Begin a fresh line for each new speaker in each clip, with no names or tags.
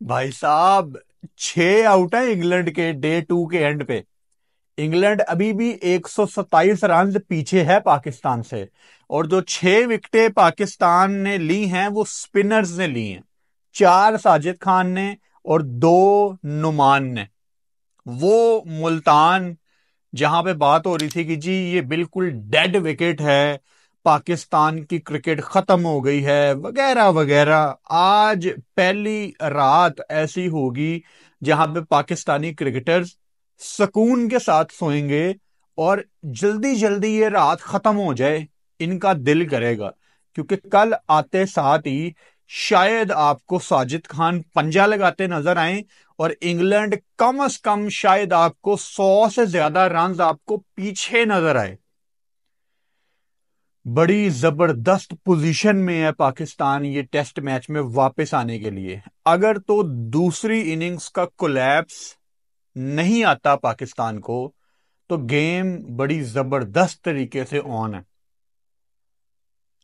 भाई साहब, 6 आउट है इंग्लैंड के डे 2 के एंड पे। इंग्लैंड अभी भी 127 रन पीछे है पाकिस्तान से। और जो 6 विकेटें पाकिस्तान ने ली हैं वो स्पिनर्स ने ली हैं। 4 साजिद खान ने और 2 नुमान ने। वो मुल्तान जहां पे बात हो रही थी कि जी ये बिल्कुल डेड विकेट है, पाकिस्तान की क्रिकेट खत्म हो गई है वगैरह वगैरह, आज पहली रात ऐसी होगी जहां पे पाकिस्तानी क्रिकेटर्स सुकून के साथ सोएंगे। और जल्दी जल्दी ये रात खत्म हो जाए, इनका दिल करेगा। क्योंकि कल आते साथ ही शायद आपको साजिद खान पंजा लगाते नजर आए और इंग्लैंड कम से कम शायद आपको 100 से ज्यादा रन आपको पीछे नजर आए। बड़ी जबरदस्त पोजीशन में है पाकिस्तान ये टेस्ट मैच में वापस आने के लिए। अगर तो दूसरी इनिंग्स का कोलैप्स नहीं आता पाकिस्तान को, तो गेम बड़ी जबरदस्त तरीके से ऑन है।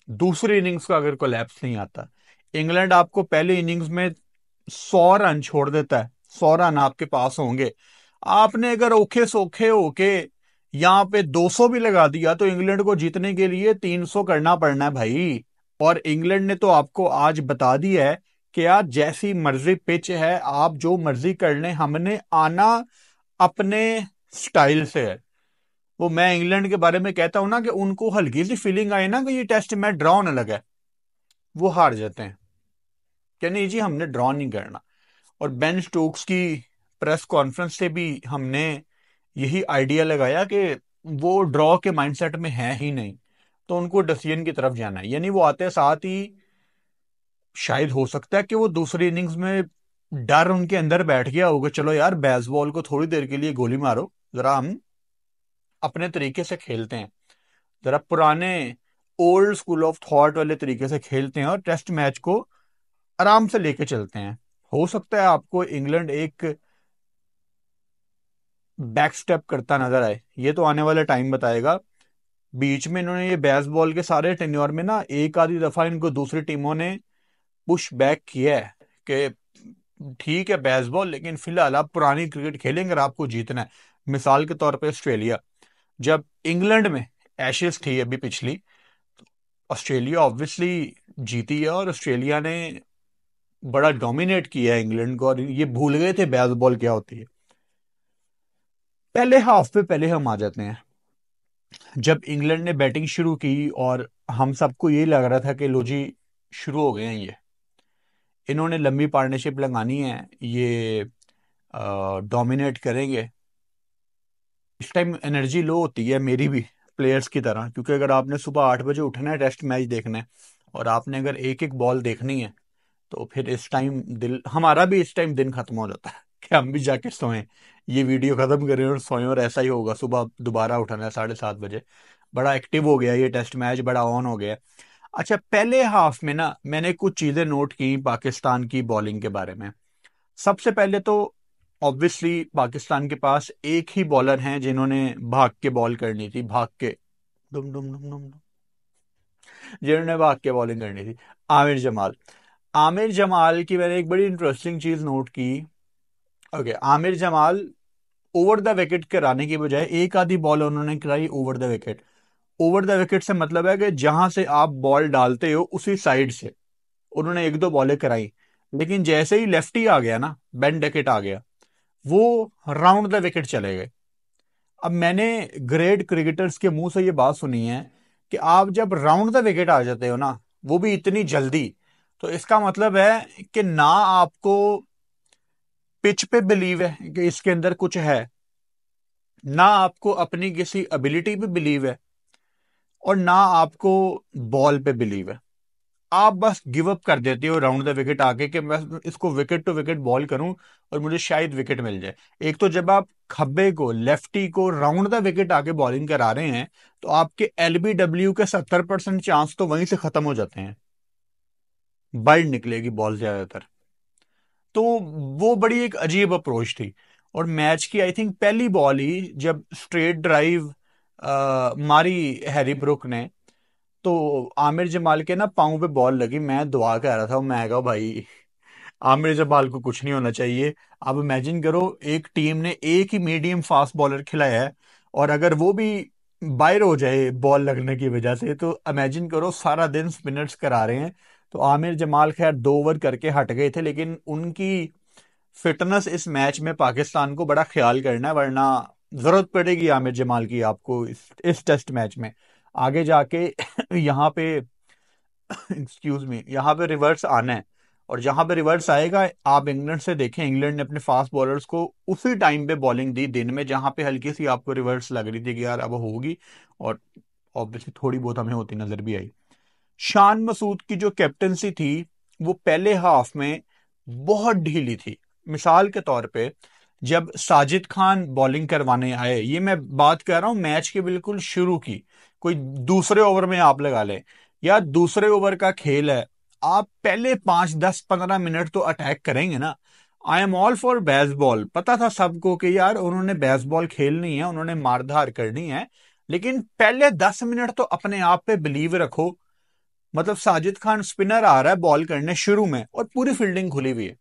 दूसरी इनिंग्स का अगर कोलैप्स नहीं आता, इंग्लैंड आपको पहली इनिंग्स में 100 रन छोड़ देता है, 100 रन आपके पास होंगे। आपने अगर ओखे सोखे होके यहां पे 200 भी लगा दिया तो इंग्लैंड को जीतने के लिए 300 करना पड़ना है भाई। और इंग्लैंड ने तो आपको आज बता दिया है कि आज जैसी मर्जी पिच है, आप जो मर्जी कर लें, हमने आना अपने स्टाइल से है। वो मैं इंग्लैंड के बारे में कहता हूं ना कि उनको हल्की सी फीलिंग आई ना कि ये टेस्ट मैच ड्रॉ होने लगा है, वो हार जाते हैं कि नहीं जी हमने ड्रॉ नहीं करना। और बेन स्टोक्स की प्रेस कॉन्फ्रेंस से भी हमने यही आइडिया लगाया कि वो ड्रॉ के माइंडसेट में है ही नहीं, तो उनको डिसीजन की तरफ जाना है। यानी वो आते साथ ही शायद हो सकता है कि वो दूसरी इनिंग्स में डर उनके अंदर बैठ गया होगा, चलो यार बेसबॉल को थोड़ी देर के लिए गोली मारो, जरा हम अपने तरीके से खेलते हैं, जरा पुराने ओल्ड स्कूल ऑफ थॉट वाले तरीके से खेलते हैं और टेस्ट मैच को आराम से लेके चलते हैं। हो सकता है आपको इंग्लैंड एक बैक स्टेप करता नजर आए, ये तो आने वाला टाइम बताएगा। बीच में इन्होंने ये बेसबॉल के सारे टेन्योर में ना एक आधी दफा इनको दूसरी टीमों ने पुश बैक किया है कि ठीक है बेसबॉल, लेकिन फिलहाल आप पुरानी क्रिकेट खेलेंगे अगर आपको जीतना है। मिसाल के तौर पे ऑस्ट्रेलिया, जब इंग्लैंड में एशेज थी अभी पिछली, ऑस्ट्रेलिया ऑब्वियसली जीती है और ऑस्ट्रेलिया ने बड़ा डोमिनेट किया है इंग्लैंड को, और ये भूल गए थे बेसबॉल क्या होती है। पहले हाफ पे पहले हम आ जाते हैं। जब इंग्लैंड ने बैटिंग शुरू की और हम सबको ये लग रहा था कि लो जी शुरू हो गए हैं, ये इन्होंने लंबी पार्टनरशिप लगानी है, ये डोमिनेट करेंगे। इस टाइम एनर्जी लो होती है मेरी भी प्लेयर्स की तरह, क्योंकि अगर आपने सुबह 8 बजे उठना है टेस्ट मैच देखना है और आपने अगर एक एक बॉल देखनी है, तो फिर इस टाइम दिल हमारा भी इस टाइम दिन खत्म हो जाता है कि हम भी जाके सोएं, ये वीडियो खत्म करें और सोएं। और ऐसा ही होगा, सुबह दोबारा उठाना है 7:30 बजे। बड़ा एक्टिव हो गया ये टेस्ट मैच, बड़ा ऑन हो गया। अच्छा, पहले हाफ में ना मैंने कुछ चीजें नोट की पाकिस्तान की बॉलिंग के बारे में। सबसे पहले तो ऑब्वियसली पाकिस्तान के पास एक ही बॉलर हैं जिन्होंने भाग के बॉल करनी थी, भाग के दुम दुम दुम दुम दुम, जिन्होंने भाग के बॉलिंग करनी थी, आमिर जमाल। आमिर जमाल की मैंने एक बड़ी इंटरेस्टिंग चीज नोट की। Okay, Aamir Jamal over the wicket कराने की बजाय एक आधी बॉल उन्होंने कराई over the wicket. Over the wicket से मतलब है कि जहां से आप बॉल डालते हो उसी साइड से उन्होंने एक दो बॉलें कराई। लेकिन जैसे ही लेफ्टी आ गया ना, बेन डकेट आ गया, वो राउंड द विकेट चले गए। अब मैंने ग्रेट क्रिकेटर्स के मुंह से ये बात सुनी है कि आप जब राउंड द विकेट आ जाते हो ना, वो भी इतनी जल्दी, तो इसका मतलब है कि ना आपको पिच पे बिलीव है कि इसके अंदर कुछ है, ना आपको अपनी किसी एबिलिटी पे बिलीव है, और ना आपको बॉल पे बिलीव है। आप बस गिव अप कर देते हो राउंड द विकेट आके कि मैं इसको विकेट टू विकेट बॉल करूं और मुझे शायद विकेट मिल जाए। एक तो जब आप खब्बे को लेफ्टी को राउंड द विकेट आके बॉलिंग करा रहे हैं, तो आपके एलबीडब्ल्यू के 70% चांस तो वहीं से खत्म हो जाते हैं, वाइड निकलेगी बॉल ज्यादातर। तो वो बड़ी एक अजीब अप्रोच थी। और मैच की आई थिंक पहली बॉल ही जब स्ट्रेट ड्राइव मारी हैरी ब्रुक ने, तो आमिर जमाल के ना पाँव पे बॉल लगी, मैं दुआ कर रहा था, मैं कहा भाई आमिर जमाल को कुछ नहीं होना चाहिए। अब इमेजिन करो, एक टीम ने एक ही मीडियम फास्ट बॉलर खिलाया है, और अगर वो भी बाहर हो जाए बॉल लगने की वजह से, तो इमेजिन करो सारा दिन स्पिनर्स करा रहे हैं। तो आमिर जमाल खैर 2 ओवर करके हट गए थे, लेकिन उनकी फिटनेस इस मैच में पाकिस्तान को बड़ा ख्याल करना है, वरना जरूरत पड़ेगी आमिर जमाल की आपको इस टेस्ट मैच में आगे जाके। यहाँ पे एक्सक्यूज मी, यहाँ पे रिवर्स आना है, और जहां पे रिवर्स आएगा, आप इंग्लैंड से देखें, इंग्लैंड ने अपने फास्ट बॉलर्स को उसी टाइम पे बॉलिंग दी दिन में जहां पे हल्की सी आपको रिवर्स लग रही थी कि यार अब होगी, और ऑब्वियसली थोड़ी बहुत हमें होती नजर भी आई। शान मसूद की जो कैप्टनसी थी वो पहले हाफ में बहुत ढीली थी। मिसाल के तौर पे जब साजिद खान बॉलिंग करवाने आए, ये मैं बात कर रहा हूं मैच के बिल्कुल शुरू की, कोई दूसरे ओवर में आप लगा लें, या दूसरे ओवर का खेल है, आप पहले 5 10 15 मिनट तो अटैक करेंगे ना। I am all for baseball, पता था सबको कि यार उन्होंने बेसबॉल खेलनी है, उन्होंने मारधार करनी है, लेकिन पहले 10 मिनट तो अपने आप पे बिलीव रखो। मतलब साजिद खान स्पिनर आ रहा है बॉल करने शुरू में, और पूरी फील्डिंग खुली हुई है।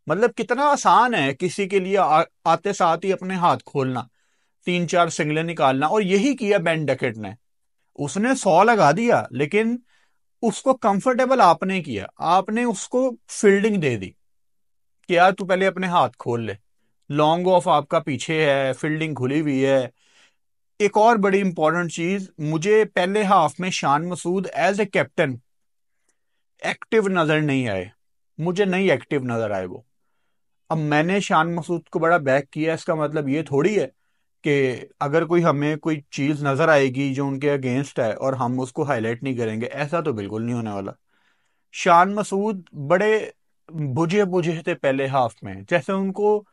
मतलब कितना आसान है किसी के लिए आते साथ ही अपने हाथ खोलना, 3 4 सिंगलें निकालना, और यही किया बेन डकेट ने। उसने 100 लगा दिया, लेकिन उसको कंफर्टेबल आपने किया, आपने उसको फील्डिंग दे दी कि यार तू पहले अपने हाथ खोल ले, लॉन्ग ऑफ आपका पीछे है, फील्डिंग खुली हुई है। एक और बड़ी इंपॉर्टेंट चीज, मुझे पहले हाफ में Shan Masood as a captain active नजर नहीं आए, मुझे नहीं एक्टिव नजर आए वो। अब मैंने शान मसूद को बड़ा बैक किया, इसका मतलब ये थोड़ी है कि अगर कोई हमें कोई चीज नजर आएगी जो उनके अगेंस्ट है और हम उसको हाईलाइट नहीं करेंगे, ऐसा तो बिल्कुल नहीं होने वाला। शान मसूद बड़े बुझे बुझे थे पहले हाफ में, जैसे उनको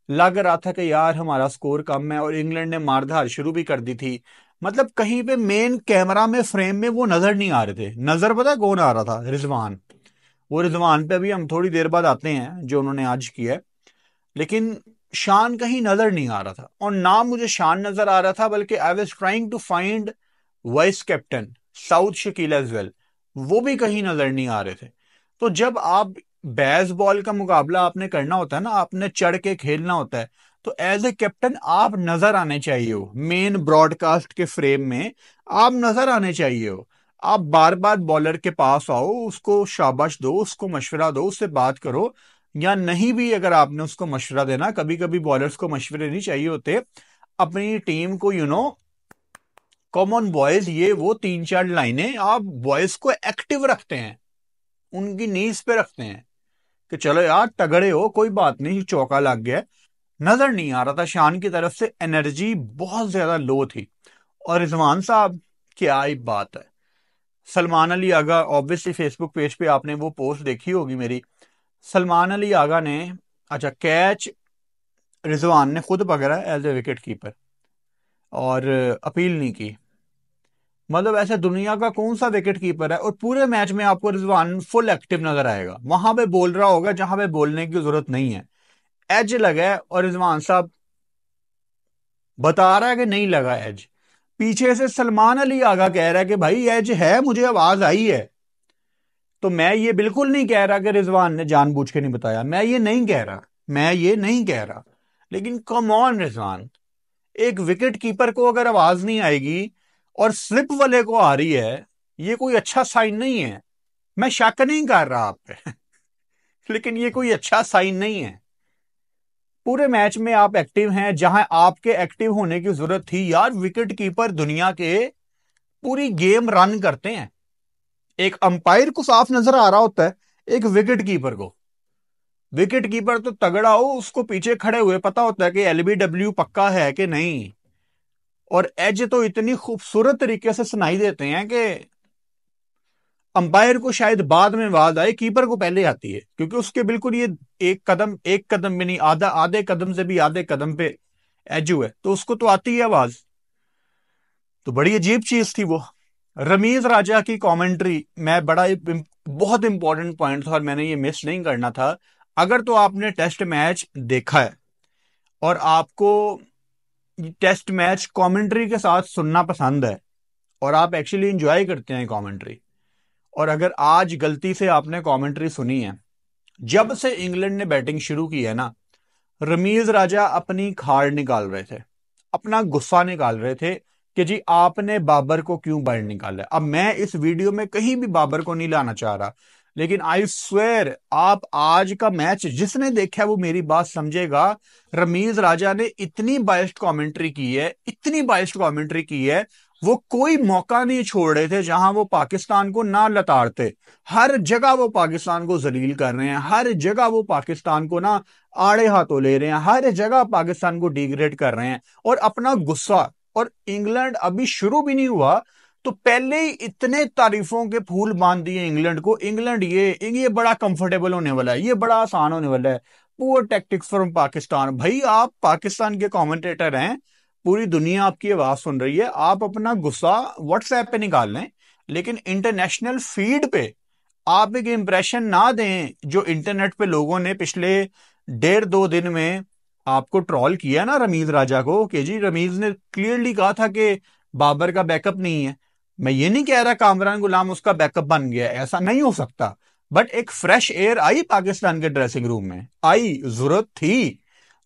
लग रहा था कि यार हमारा स्कोर कम है, और इंग्लैंड ने मारधार शुरू भी कर दी थी। मतलब कहीं पे मेन कैमरा में फ्रेम में वो नजर नहीं आ रहे थे। नजर पता है कौन आ रहा था? रिजवान। वो रिजवान पे अभी हम थोड़ी देर बाद आते हैं जो उन्होंने आज किया है, लेकिन शान कहीं नजर नहीं आ रहा था, और ना मुझे शान नजर आ रहा था, बल्कि I was trying to find vice captain Saud Shakeel as well, वो भी कहीं नजर नहीं आ रहे थे। तो जब आप बैस बॉल का मुकाबला आपने करना होता है ना, आपने चढ़ के खेलना होता है, तो एज ए कैप्टन आप नजर आने चाहिए हो, मेन ब्रॉडकास्ट के फ्रेम में आप नजर आने चाहिए हो। आप बार बार बॉलर के पास आओ, उसको शाबाश दो, उसको मशवरा दो, उससे बात करो, या नहीं भी अगर आपने उसको मशवरा देना, कभी कभी बॉलर्स को मशवरे नहीं चाहिए होते, अपनी टीम को कॉमन बॉयज, ये वो 3 4 लाइनें आप बॉयज को एक्टिव रखते हैं, उनकी नीज पे रखते हैं कि चलो यार तगड़े हो, कोई बात नहीं, चौका लग गया। नजर नहीं आ रहा था शान की तरफ से, एनर्जी बहुत ज्यादा लो थी। और रिजवान साहब, क्या ही बात है। Salman Ali Agha, obviously Facebook page पे आपने वो पोस्ट देखी होगी मेरी। सलमान अली आगा ने, अच्छा, कैच रिजवान ने खुद पकड़ा एज ए विकेट कीपर, और अपील नहीं की। मतलब ऐसे दुनिया का कौन सा विकेट कीपर है, और पूरे मैच में आपको रिजवान फुल एक्टिव नजर आएगा, वहां पे बोल रहा होगा जहां पे बोलने की जरूरत नहीं है, एज लगा है, और रिजवान साहब बता रहा है कि नहीं लगा एज। पीछे से सलमान अली आगा कह रहा है कि भाई एज है, मुझे आवाज आई है। तो मैं ये बिल्कुल नहीं कह रहा कि रिजवान ने जानबूझ के नहीं बताया, मैं ये नहीं कह रहा, मैं ये नहीं कह रहा, लेकिन कम ऑन रिजवान, एक विकेट कीपर को अगर आवाज नहीं आएगी और स्लिप वाले को आ रही है, ये कोई अच्छा साइन नहीं है। मैं शक नहीं कर रहा आप पे, लेकिन ये कोई अच्छा साइन नहीं है। पूरे मैच में आप एक्टिव हैं जहां आपके एक्टिव होने की जरूरत थी। यार विकेट कीपर दुनिया के पूरी गेम रन करते हैं। एक अंपायर को साफ नजर आ रहा होता है, एक विकेट कीपर को, विकेट कीपर तो तगड़ा हो, उसको पीछे खड़े हुए पता होता है कि एलबीडब्ल्यू पक्का है कि नहीं। और एज तो इतनी खूबसूरत तरीके से सुनाई देते हैं कि अंपायर को शायद बाद में आवाज आए, कीपर को पहले आती है, क्योंकि उसके बिल्कुल ये एक कदम भी नहीं, आधा आधे कदम से भी आधे कदम पे एजू है, तो उसको तो आती है आवाज। तो बड़ी अजीब चीज थी वो। रमीज राजा की कमेंट्री, मैं बहुत इंपॉर्टेंट पॉइंट था और मैंने ये मिस नहीं करना था। अगर तो आपने टेस्ट मैच देखा है और आपको टेस्ट मैच कमेंट्री के साथ सुनना पसंद है, और आप एक्चुअली इंजॉय करते हैं कमेंट्री, और अगर आज गलती से आपने कमेंट्री सुनी है, जब से इंग्लैंड ने बैटिंग शुरू की है ना, रमीज राजा अपनी खाड़ निकाल रहे थे, अपना गुस्सा निकाल रहे थे कि जी आपने बाबर को क्यों बाहर निकाला। अब मैं इस वीडियो में कहीं भी बाबर को नहीं लाना चाह रहा, लेकिन आई स्वेयर आप आज का मैच जिसने देखा वो मेरी बात समझेगा। रमीज राजा ने इतनी बाइस्ड कमेंट्री की है, इतनी बाइस्ड कमेंट्री की है, वो कोई मौका नहीं छोड़ रहे थे जहां वो पाकिस्तान को ना लताड़ते। हर जगह वो पाकिस्तान को जलील कर रहे हैं, हर जगह वो पाकिस्तान को ना आड़े हाथों ले रहे हैं, हर जगह पाकिस्तान को डिग्रेड कर रहे हैं और अपना गुस्सा। और इंग्लैंड अभी शुरू भी नहीं हुआ तो पहले ही इतने तारीफों के फूल बांध दिए इंग्लैंड को। इंग्लैंड ये बड़ा कंफर्टेबल होने वाला है, ये बड़ा आसान होने वाला है। Poor tactics from Pakistan. भाई आप पाकिस्तान के कमेंटेटर हैं, पूरी दुनिया आपकी आवाज सुन रही है, आप अपना गुस्सा व्हाट्सएप पे निकाल लें, लेकिन इंटरनेशनल फीड पे आप एक इंप्रेशन ना दें जो इंटरनेट पे लोगों ने पिछले 1.5-2 दिन में आपको ट्रॉल किया ना रमीज राजा को कि जी रमीज ने क्लियरली कहा था कि बाबर का बैकअप नहीं है। मैं ये नहीं कह रहा कामरान गुलाम उसका बैकअप बन गया, ऐसा नहीं हो सकता, बट एक फ्रेश एयर आई पाकिस्तान के ड्रेसिंग रूम में, आई, जरूरत थी।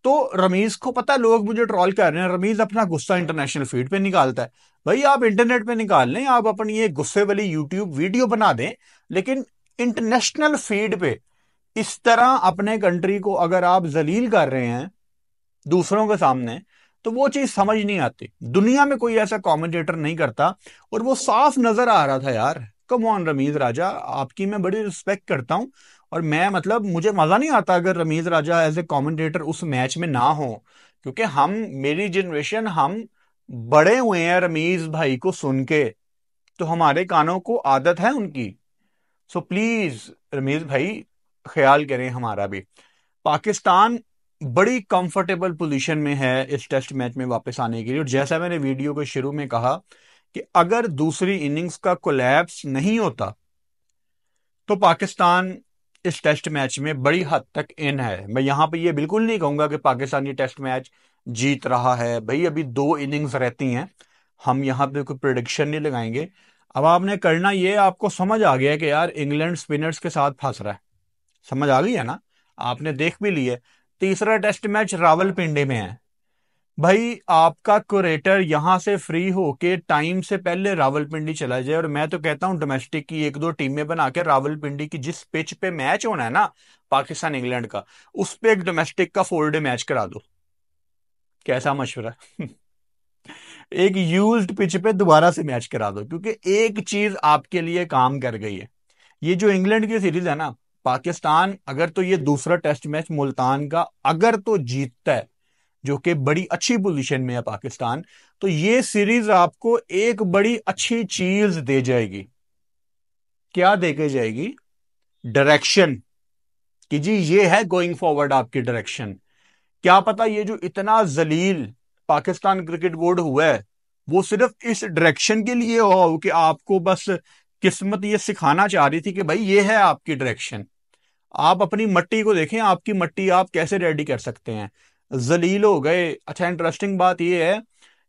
तो रमीज को पता लोग मुझे ट्रॉल कर रहे हैं, रमीज अपना गुस्सा इंटरनेशनल फीड पे निकालता है। भाई आप इंटरनेट पे निकाल लें, आप अपनी ये गुस्से वाली यूट्यूब वीडियो बना दें, लेकिन इंटरनेशनल फीड पे इस तरह अपने कंट्री को अगर आप जलील कर रहे हैं दूसरों के सामने, तो वो चीज समझ नहीं आती। दुनिया में कोई ऐसा कमेंटेटर नहीं करता, और वो साफ नजर आ रहा था यार। कम ऑन रमीज राजा, आपकी मैं बड़ी रिस्पेक्ट करता हूं, और मैं मतलब मुझे मजा नहीं आता अगर रमीज राजा एज ए कमेंटेटर उस मैच में ना हो, क्योंकि हम, मेरी जनरेशन, हम बड़े हुए हैं रमीज भाई को सुन के, तो हमारे कानों को आदत है उनकी। सो प्लीज रमीज भाई ख्याल करें हमारा भी। पाकिस्तान बड़ी कंफर्टेबल पोजीशन में है इस टेस्ट मैच में वापस आने के लिए, और जैसा मैंने वीडियो के शुरू में कहा कि अगर दूसरी इनिंग्स का कोलैप्स नहीं होता तो पाकिस्तान इस टेस्ट मैच में बड़ी हद तक इन है। मैं यहां पे ये बिल्कुल नहीं कहूंगा कि पाकिस्तान ये टेस्ट मैच जीत रहा है, भाई अभी 2 इनिंग्स रहती हैं, हम यहां पे कोई प्रिडिक्शन नहीं लगाएंगे। अब आपने करना ये, आपको समझ आ गया कि यार इंग्लैंड स्पिनर्स के साथ फंस रहा है, समझ आ गई है ना, आपने देख भी लिया। तीसरा टेस्ट मैच रावलपिंडी में है, भाई आपका कुरेटर यहां से फ्री होके टाइम से पहले रावलपिंडी चला जाए, और मैं तो कहता हूं डोमेस्टिक की 1-2 टीमें बना के रावलपिंडी की जिस पिच पे मैच होना है ना पाकिस्तान इंग्लैंड का, उस पे एक डोमेस्टिक का 4 डे मैच करा दो। कैसा मशवरा है? एक यूज्ड पिच पे दोबारा से मैच करा दो, क्योंकि एक चीज आपके लिए काम कर गई है। ये जो इंग्लैंड की सीरीज है ना, पाकिस्तान अगर तो ये दूसरा टेस्ट मैच मुल्तान का अगर तो जीतता है, जो कि बड़ी अच्छी पोजीशन में है पाकिस्तान, तो ये सीरीज आपको एक बड़ी अच्छी चीज दे जाएगी। क्या दे के जाएगी? डायरेक्शन, कि जी ये है गोइंग फॉरवर्ड आपकी डायरेक्शन। क्या पता ये जो इतना जलील पाकिस्तान क्रिकेट बोर्ड हुआ है वो सिर्फ इस डायरेक्शन के लिए हो कि आपको बस किस्मत ये सिखाना चाह रही थी कि भाई ये है आपकी डायरेक्शन। आप अपनी मट्टी को देखें, आपकी मट्टी आप कैसे रेडी कर सकते हैं। जलील हो गए। अच्छा, इंटरेस्टिंग बात यह है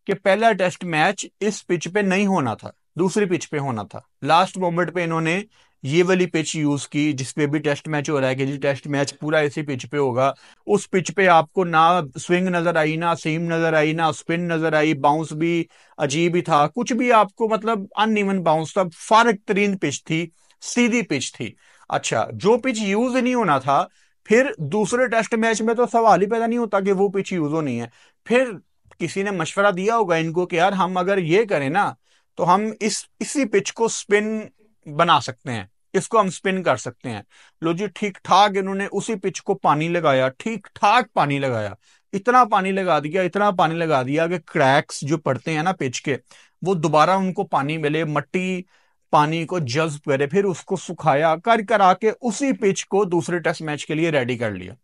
कि पहला टेस्ट मैच इस पिच पे नहीं होना था, दूसरी पिच पे होना था। लास्ट मोमेंट पे इन्होंने ये वाली पिच यूज की जिसपे भी टेस्ट मैच हो रहा है कि जी टेस्ट मैच पूरा इसी पिच पे होगा। उस पिच पे आपको ना स्विंग नजर आई, ना सीम नजर आई, ना स्पिन नजर आई, बाउंस भी अजीब ही था, कुछ भी आपको मतलब अनइवन बाउंस था, फारक तरीन पिच थी, सीधी पिच थी। अच्छा, जो पिच यूज नहीं होना था, फिर दूसरे टेस्ट मैच में तो सवाल ही पैदा नहीं होता कि वो पिच यूज होनी है। फिर किसी ने मशवरा दिया होगा इनको कि यार हम अगर ये करें ना तो हम इसी पिच को स्पिन बना सकते हैं, इसको हम स्पिन कर सकते हैं। लो जी, ठीक ठाक इन्होंने उसी पिच को पानी लगाया, ठीक ठाक पानी लगाया, इतना पानी लगा दिया, इतना पानी लगा दिया कि क्रैक्स जो पड़ते हैं ना पिच के, वो दोबारा उनको पानी मिले, मट्टी पानी को जज्ब करे, फिर उसको सुखाया कर करा के उसी पिच को दूसरे टेस्ट मैच के लिए रेडी कर लिया।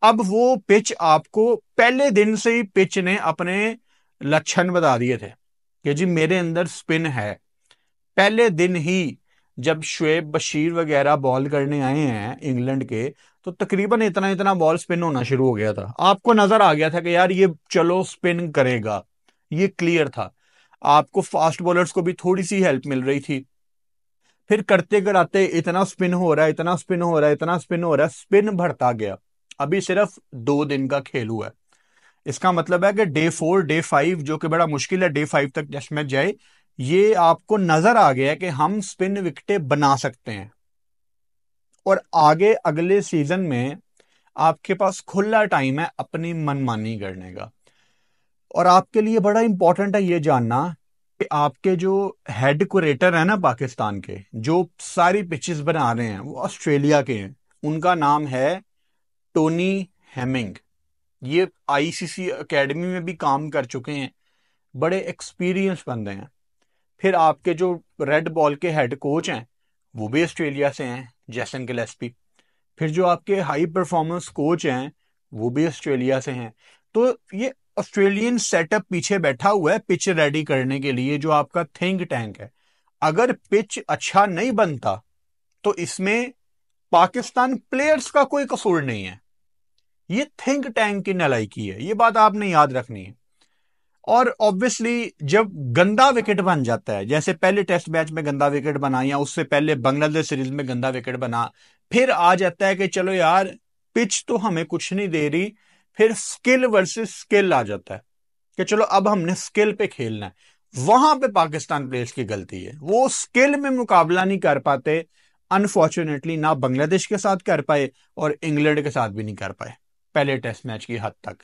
अब वो पिच आपको पहले दिन से ही पिच ने अपने लक्षण बता दिए थे कि जी मेरे अंदर स्पिन है। पहले दिन ही जब शुएब बशीर वगैरह बॉल करने आए हैं इंग्लैंड के, तो तकरीबन इतना इतना बॉल स्पिन होना शुरू हो गया था। आपको नजर आ गया था कि यार ये चलो स्पिन करेगा, ये क्लियर था। आपको फास्ट बॉलर्स को भी थोड़ी सी हेल्प मिल रही थी। फिर करते कराते इतना स्पिन हो रहा है, इतना स्पिन हो रहा है, इतना स्पिन हो रहा है, स्पिन बढ़ता गया। अभी सिर्फ 2 दिन का खेल हुआ है। इसका मतलब है कि डे 4 डे 5 जो कि बड़ा मुश्किल है, डे 5 तक टेस्ट मैच जाए, ये आपको नजर आ गया है कि हम स्पिन विकेटें बना सकते हैं। और आगे अगले सीजन में आपके पास खुला टाइम है अपनी मनमानी करने का। और आपके लिए बड़ा इंपॉर्टेंट है ये जानना कि आपके जो हेड कुरेटर है ना पाकिस्तान के, जो सारी पिचेस बना रहे हैं, वो ऑस्ट्रेलिया के हैं। उनका नाम है टोनी हेमिंग। ये आईसीसी एकेडमी में भी काम कर चुके हैं, बड़े एक्सपीरियंस बंदे हैं। फिर आपके जो रेड बॉल के हेड कोच हैं वो भी ऑस्ट्रेलिया से हैं, जैसन गिलेस्पी। फिर जो आपके हाई परफॉर्मेंस कोच हैं वो भी ऑस्ट्रेलिया से हैं। तो ये ऑस्ट्रेलियन सेटअप पीछे बैठा हुआ है पिच रेडी करने के लिए, जो आपका थिंक टैंक है। अगर पिच अच्छा नहीं बनता तो इसमें पाकिस्तान प्लेयर्स का कोई कसूर नहीं है, ये थिंक टैंक की नलायकी है। ये बात आपने याद रखनी है। और ऑब्वियसली जब गंदा विकेट बन जाता है, जैसे पहले टेस्ट मैच में गंदा विकेट बना, या उससे पहले बांग्लादेश सीरीज में गंदा विकेट बना, फिर आ जाता है कि चलो यार पिच तो हमें कुछ नहीं दे रही, फिर स्किल वर्सेस स्किल आ जाता है कि चलो अब हमने स्किल पे खेलना है। वहां पे पाकिस्तान प्लेयर्स की गलती है, वो स्किल में मुकाबला नहीं कर पाते। अनफॉर्चुनेटली ना बांग्लादेश के साथ कर पाए और इंग्लैंड के साथ भी नहीं कर पाए पहले टेस्ट मैच की हद तक।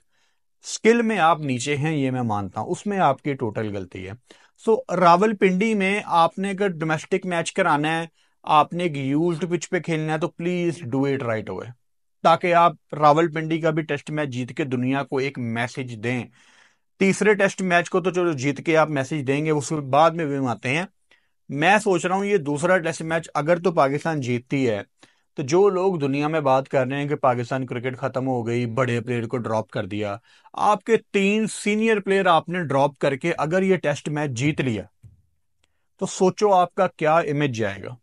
स्किल में आप नीचे हैं ये मैं मानता हूं, उसमें आपकी टोटल गलती है। रावलपिंडी में आपने अगर डोमेस्टिक मैच कराना है, आपने एक यूज्ड पिच पे खेलना है, तो please do it right away, ताकि आप रावलपिंडी का भी टेस्ट मैच जीत के दुनिया को एक मैसेज दें। तीसरे टेस्ट मैच को तो चलो जीत के आप मैसेज देंगे, उसके बाद में भी आते हैं। मैं सोच रहा हूं ये दूसरा टेस्ट मैच अगर तो पाकिस्तान जीतती है, तो जो लोग दुनिया में बात कर रहे हैं कि पाकिस्तान क्रिकेट खत्म हो गई, बड़े प्लेयर को ड्रॉप कर दिया, आपके 3 सीनियर प्लेयर आपने ड्रॉप करके अगर ये टेस्ट मैच जीत लिया, तो सोचो आपका क्या इमेज जाएगा।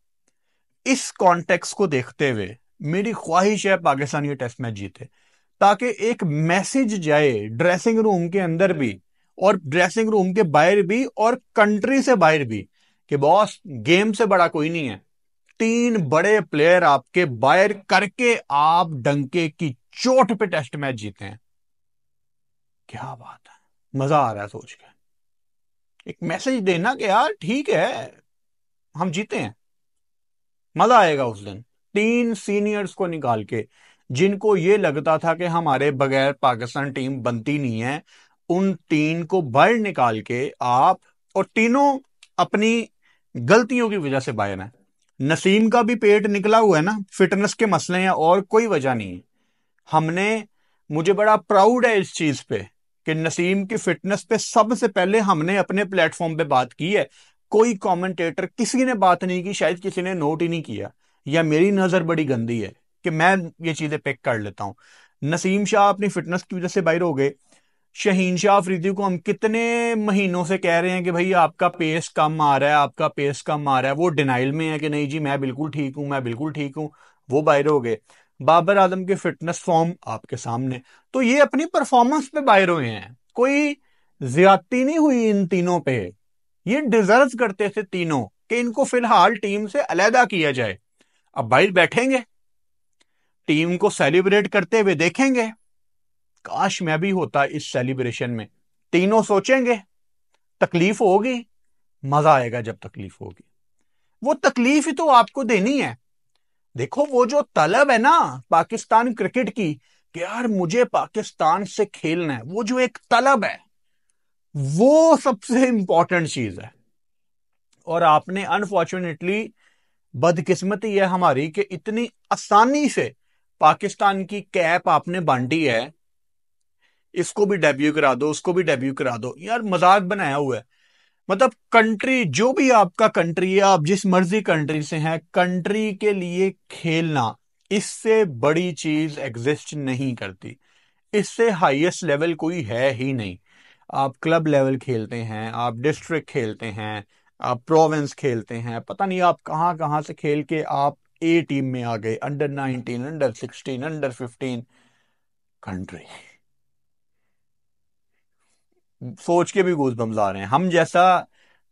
इस कॉन्टेक्स्ट को देखते हुए मेरी ख्वाहिश है पाकिस्तान ये टेस्ट मैच जीते, ताकि एक मैसेज जाए ड्रेसिंग रूम के अंदर भी और ड्रेसिंग रूम के बाहर भी और कंट्री से बाहर भी, कि बॉस गेम से बड़ा कोई नहीं है। 3 बड़े प्लेयर आपके बाहर करके आप डंके की चोट पे टेस्ट मैच जीते हैं। क्या बात है, मजा आ रहा है सोच के। एक मैसेज देना कि यार ठीक है हम जीते हैं, मजा आएगा उस दिन। 3 सीनियर्स को निकाल के, जिनको ये लगता था कि हमारे बगैर पाकिस्तान टीम बनती नहीं है, उन 3 को बाहर निकाल के आप, और तीनों अपनी गलतियों की वजह से बाहर हैं। नसीम का भी पेट निकला हुआ है ना, फिटनेस के मसले हैं और कोई वजह नहीं है। हमने, मुझे बड़ा प्राउड है इस चीज पे कि नसीम की फिटनेस पे सबसे पहले हमने अपने प्लेटफॉर्म पे बात की है। कोई कमेंटेटर किसी ने बात नहीं की, शायद किसी ने नोट ही नहीं किया, या मेरी नजर बड़ी गंदी है कि मैं ये चीजें पिक कर लेता हूं। नसीम शाह अपनी फिटनेस की वजह से बाहर हो गए। शहीन शाह अफरीदी को हम कितने महीनों से कह रहे हैं कि भाई आपका पेस कम आ रहा है, आपका पेस कम आ रहा है, वो डिनाइल में है कि नहीं जी मैं बिल्कुल ठीक हूं, मैं बिल्कुल ठीक हूं। वो बाहर हो गए। बाबर आजम के फिटनेस फॉर्म आपके सामने। तो ये अपनी परफॉर्मेंस पे बाहर हुए हैं, कोई ज्यादती नहीं हुई इन तीनों पे। ये डिजर्व करते थे तीनों कि इनको फिलहाल टीम से अलहदा किया जाए। अब बाहर बैठेंगे, टीम को सेलिब्रेट करते हुए देखेंगे। काश मैं भी होता इस सेलिब्रेशन में। तीनों सोचेंगे, तकलीफ होगी, मजा आएगा जब तकलीफ होगी। वो तकलीफ ही तो आपको देनी है। देखो वो जो तलब है ना पाकिस्तान क्रिकेट की, कि यार मुझे पाकिस्तान से खेलना है, वो जो एक तलब है, वो सबसे इंपॉर्टेंट चीज है। और आपने अनफॉर्चुनेटली, बदकिस्मती है हमारी कि इतनी आसानी से पाकिस्तान की कैप आपने बांटी है। इसको भी डेब्यू करा दो, उसको भी डेब्यू करा दो, यार मजाक बनाया हुआ है। मतलब कंट्री, जो भी आपका कंट्री है, आप जिस मर्जी कंट्री से हैं, कंट्री के लिए खेलना, इससे बड़ी चीज एग्जिस्ट नहीं करती। इससे हाईएस्ट लेवल कोई है ही नहीं। आप क्लब लेवल खेलते हैं, आप डिस्ट्रिक्ट खेलते हैं, आप प्रोविंस खेलते हैं, पता नहीं आप कहां कहां से खेल के आप ए टीम में आ गए, अंडर 19, अंडर 16, अंडर 15। कंट्री, सोच के भी गूज़बम्स आ रहे हैं। हम जैसा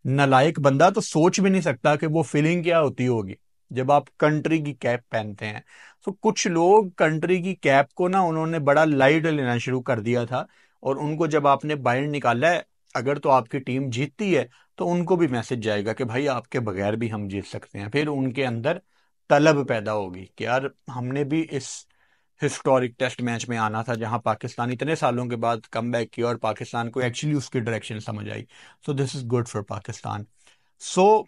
नालायक बंदा तो सोच भी नहीं सकता कि वो फीलिंग क्या होती होगी जब आप कंट्री की कैप पहनते हैं। तो कुछ लोग कंट्री की कैप को ना उन्होंने बड़ा लाइट लेना शुरू कर दिया था, और उनको जब आपने बाहर निकाला है, अगर तो आपकी टीम जीतती है तो उनको भी मैसेज जाएगा कि भाई आपके बगैर भी हम जीत सकते हैं। फिर उनके अंदर तलब पैदा होगी कि यार हमने भी इस हिस्टोरिक टेस्ट मैच में आना था जहां पाकिस्तान इतने सालों के बाद कम बैक किया और पाकिस्तान को एक्चुअली उसकी डायरेक्शन समझ आई। So this is good for Pakistan. So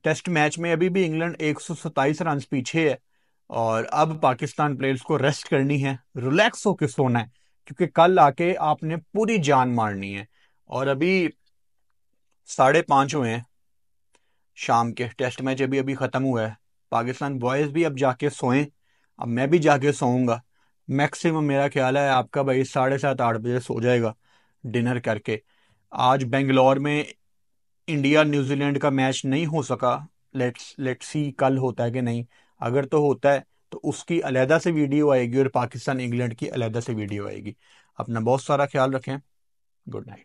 test match में अभी भी इंग्लैंड 127 रन पीछे है, और अब पाकिस्तान प्लेयर्स को रेस्ट करनी है, रिलैक्स होकर सोना है, क्योंकि कल आके आपने पूरी जान मारनी है। और अभी 5:30 हुए हैं शाम के, टेस्ट मैच अभी अभी खत्म हुआ है। पाकिस्तान बॉयज भी अब जाके सोएं, अब मैं भी जाके सोऊंगा। मैक्सिमम मेरा ख्याल है आपका भाई 7:30 8 बजे सो जाएगा डिनर करके। आज बेंगलोर में इंडिया न्यूजीलैंड का मैच नहीं हो सका। लेट्स लेट्स सी कल होता है कि नहीं। अगर तो होता है तो उसकी अलहदा से वीडियो आएगी और पाकिस्तान इंग्लैंड की अलहदा से वीडियो आएगी। अपना बहुत सारा ख्याल रखें। Good night.